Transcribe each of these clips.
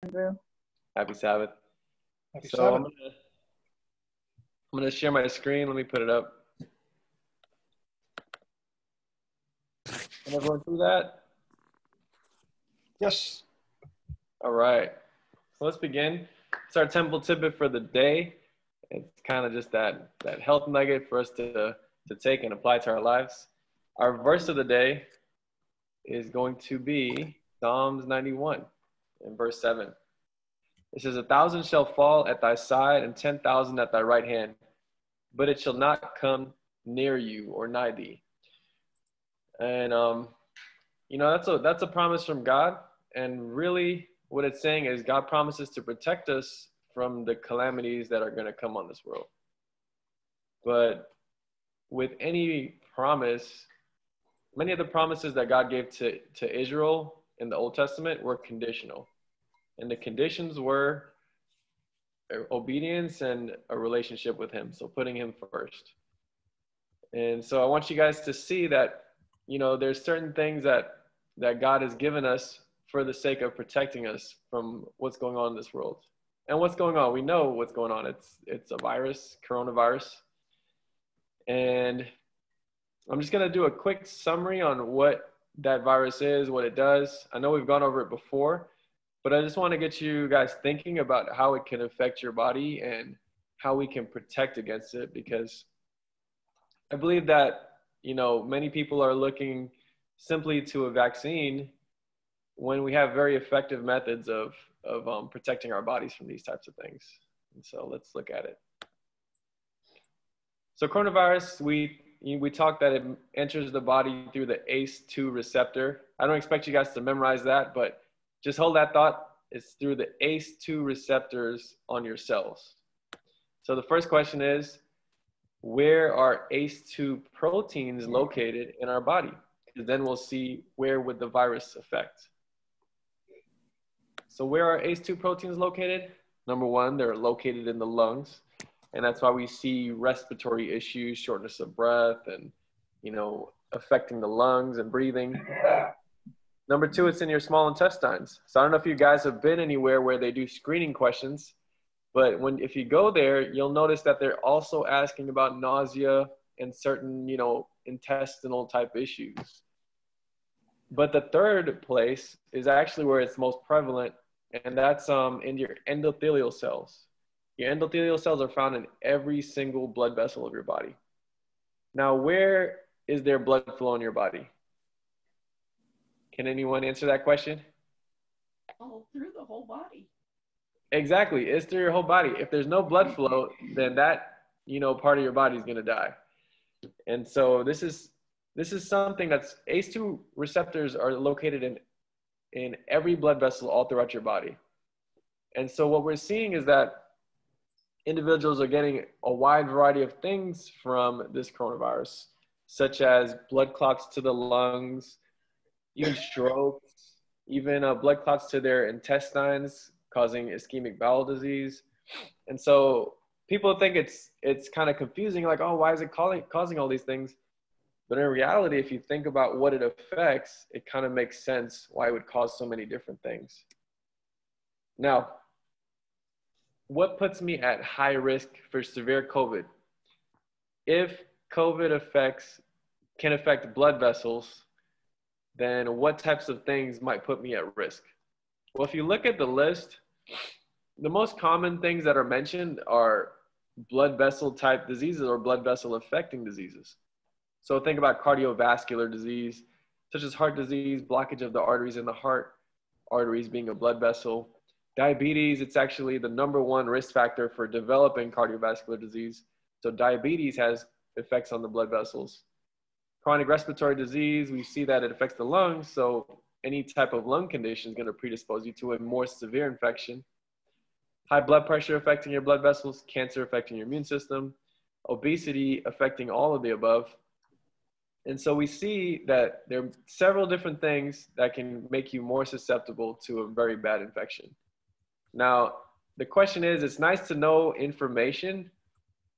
Andrew. Happy Sabbath. Happy So Sabbath. I'm gonna share my screen. Let me put it up. Can everyone do that? Yes. All right. So let's begin. It's our temple tidbit for the day. It's kind of just that health nugget for us to take and apply to our lives. Our verse of the day is going to be Psalms 91 in verse 7. It says, 1,000 shall fall at thy side and 10,000 at thy right hand, but it shall not come near you or nigh thee. And that's a promise from God. And really what it's saying is God promises to protect us from the calamities that are going to come on this world. But with any promise, many of the promises that God gave to Israel in the Old Testament were conditional. And the conditions were obedience and a relationship with him. So putting him first. And so I want you guys to see that, there's certain things that God has given us for the sake of protecting us from what's going on in this world. And what's going on? We know what's going on. It's a virus, coronavirus. And I'm just going to do a quick summary on what that virus is, what it does. I know we've gone over it before, but I just want to get you guys thinking about how it can affect your body and how we can protect against it, because I believe that, many people are looking simply to a vaccine when we have very effective methods of protecting our bodies from these types of things. And so let's look at it. So coronavirus, we talked that it enters the body through the ACE2 receptor. I don't expect you guys to memorize that, but just hold that thought. It's through the ACE2 receptors on your cells. So the first question is, where are ACE2 proteins located in our body? Because then we'll see where would the virus affect. So where are ACE2 proteins located? Number one, they're located in the lungs. And that's why we see respiratory issues, shortness of breath, and, affecting the lungs and breathing. Number two, it's in your small intestines. So I don't know if you guys have been anywhere where they do screening questions, but if you go there, you'll notice that they're also asking about nausea and certain, intestinal type issues. But the third place is actually where it's most prevalent, and that's in your endothelial cells. Your endothelial cells are found in every single blood vessel of your body. Now, where is there blood flow in your body? Can anyone answer that question? Oh, through the whole body. Exactly. It's through your whole body. If there's no blood flow, then that, part of your body is going to die. And so this is something that's ACE2 receptors are located in every blood vessel all throughout your body. And so what we're seeing is that individuals are getting a wide variety of things from this coronavirus, such as blood clots to the lungs, even strokes, even blood clots to their intestines, causing ischemic bowel disease. And so people think it's kind of confusing, like, oh, why is it causing all these things? But in reality, if you think about what it affects, it kind of makes sense why it would cause so many different things. Now, what puts me at high risk for severe COVID? If COVID can affect blood vessels, then what types of things might put me at risk? Well, if you look at the list, the most common things that are mentioned are blood vessel type diseases or blood vessel affecting diseases. So think about cardiovascular disease, such as heart disease, blockage of the arteries in the heart, arteries being a blood vessel. Diabetes, it's actually the number one risk factor for developing cardiovascular disease. So diabetes has effects on the blood vessels. Chronic respiratory disease, we see that it affects the lungs. So any type of lung condition is going to predispose you to a more severe infection. High blood pressure affecting your blood vessels, cancer affecting your immune system, obesity affecting all of the above. And so we see that there are several different things that can make you more susceptible to a very bad infection. Now, the question is, it's nice to know information,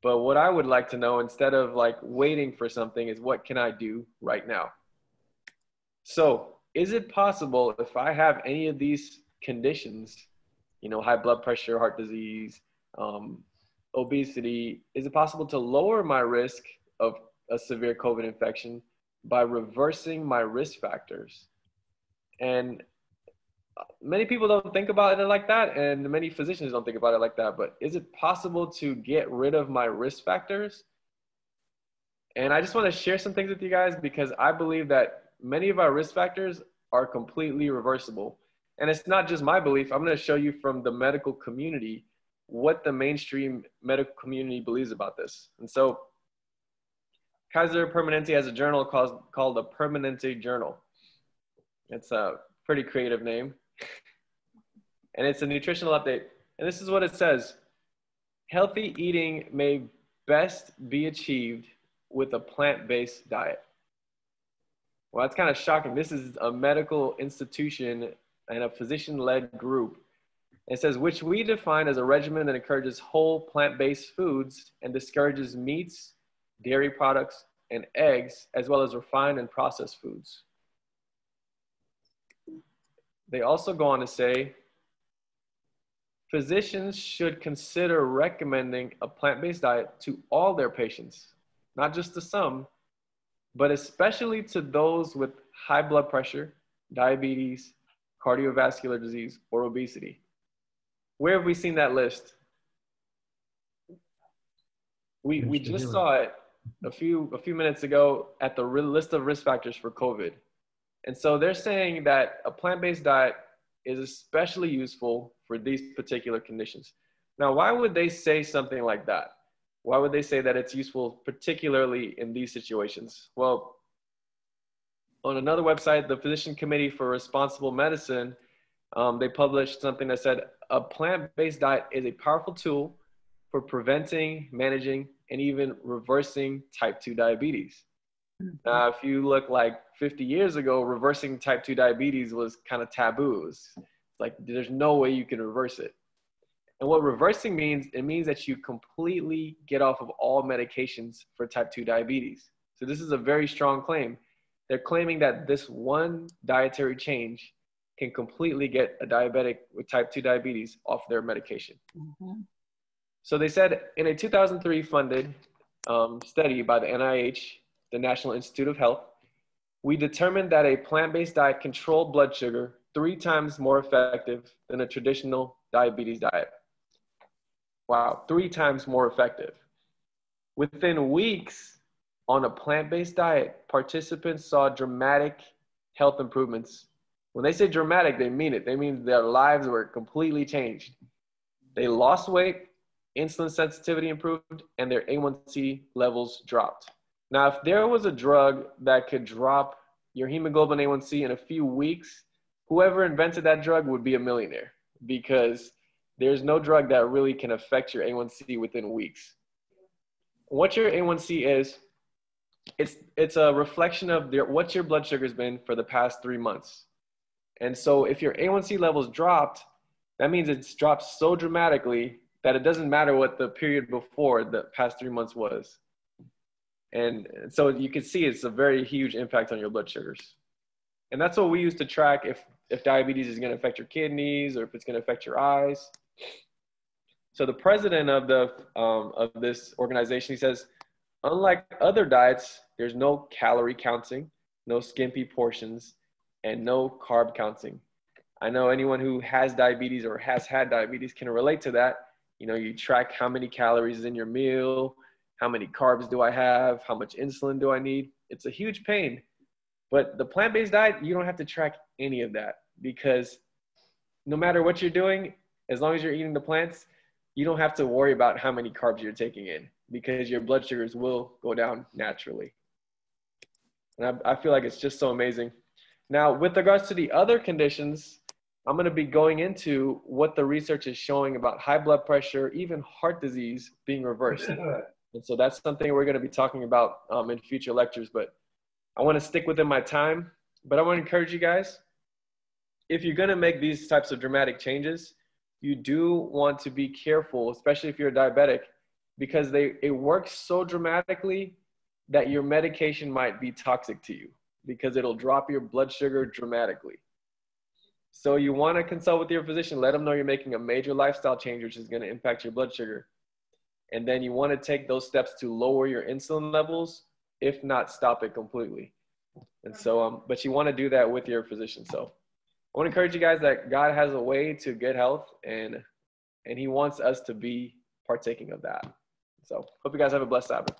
but what I would like to know instead of like waiting for something is, what can I do right now? So is it possible, if I have any of these conditions, high blood pressure, heart disease, obesity, is it possible to lower my risk of a severe COVID infection by reversing my risk factors? And many people don't think about it like that, and many physicians don't think about it like that, but is it possible to get rid of my risk factors? And I just want to share some things with you guys because I believe that many of our risk factors are completely reversible. And it's not just my belief. I'm going to show you from the medical community what the mainstream medical community believes about this. And so Kaiser Permanente has a journal called the Permanente Journal. It's a pretty creative name. And it's a nutritional update. And this is what it says. Healthy eating may best be achieved with a plant-based diet. Well, that's kind of shocking. This is a medical institution and a physician-led group. It says, which we define as a regimen that encourages whole plant-based foods and discourages meats, dairy products, and eggs, as well as refined and processed foods. They also go on to say, physicians should consider recommending a plant-based diet to all their patients, not just to some, but especially to those with high blood pressure, diabetes, cardiovascular disease, or obesity. Where have we seen that list? We just saw it a few minutes ago at the list of risk factors for COVID. And so they're saying that a plant-based diet is especially useful for these particular conditions. Now, why would they say something like that? Why would they say that it's useful, particularly in these situations? Well, on another website, the Physician Committee for Responsible Medicine, they published something that said, a plant-based diet is a powerful tool for preventing, managing, and even reversing type 2 diabetes. If you look like 50 years ago, reversing type 2 diabetes was kind of taboo. It's like, there's no way you can reverse it. And what reversing means, it means that you completely get off of all medications for type 2 diabetes. So this is a very strong claim. They're claiming that this one dietary change can completely get a diabetic with type 2 diabetes off their medication. Mm-hmm. So they said in a 2003 funded study by the NIH, the National Institute of Health, we determined that a plant-based diet controlled blood sugar 3 times more effective than a traditional diabetes diet. Wow, 3 times more effective. Within weeks on a plant-based diet, participants saw dramatic health improvements. When they say dramatic, they mean it. They mean their lives were completely changed. They lost weight, insulin sensitivity improved, and their A1C levels dropped. Now, if there was a drug that could drop your hemoglobin A1C in a few weeks, whoever invented that drug would be a millionaire, because there's no drug that really can affect your A1C within weeks. What your A1C is, it's a reflection of what your blood sugar's been for the past 3 months. And so if your A1C levels dropped, that means it's dropped so dramatically that it doesn't matter what the period before the past 3 months was. And so you can see it's a very huge impact on your blood sugars. And that's what we use to track if diabetes is going to affect your kidneys or if it's going to affect your eyes. So the president of this organization, he says, unlike other diets, there's no calorie counting, no skimpy portions, and no carb counting. I know anyone who has diabetes or has had diabetes can relate to that. You know, you track how many calories is in your meal, how many carbs do I have, how much insulin do I need. It's a huge pain. But the plant-based diet, you don't have to track any of that, because no matter what you're doing, as long as you're eating the plants, you don't have to worry about how many carbs you're taking in, because your blood sugars will go down naturally. And I feel like it's just so amazing. Now, with regards to the other conditions, I'm going to be going into what the research is showing about high blood pressure, even heart disease being reversed. And so that's something we're going to be talking about in future lectures, but I want to stick within my time. But I want to encourage you guys, if you're going to make these types of dramatic changes, you do want to be careful, especially if you're a diabetic, because it works so dramatically that your medication might be toxic to you, because it'll drop your blood sugar dramatically. So you want to consult with your physician, let them know you're making a major lifestyle change, which is going to impact your blood sugar. And then you want to take those steps to lower your insulin levels, if not stop it completely. And so, but you want to do that with your physician. So I want to encourage you guys that God has a way to good health, and he wants us to be partaking of that. So hope you guys have a blessed Sabbath.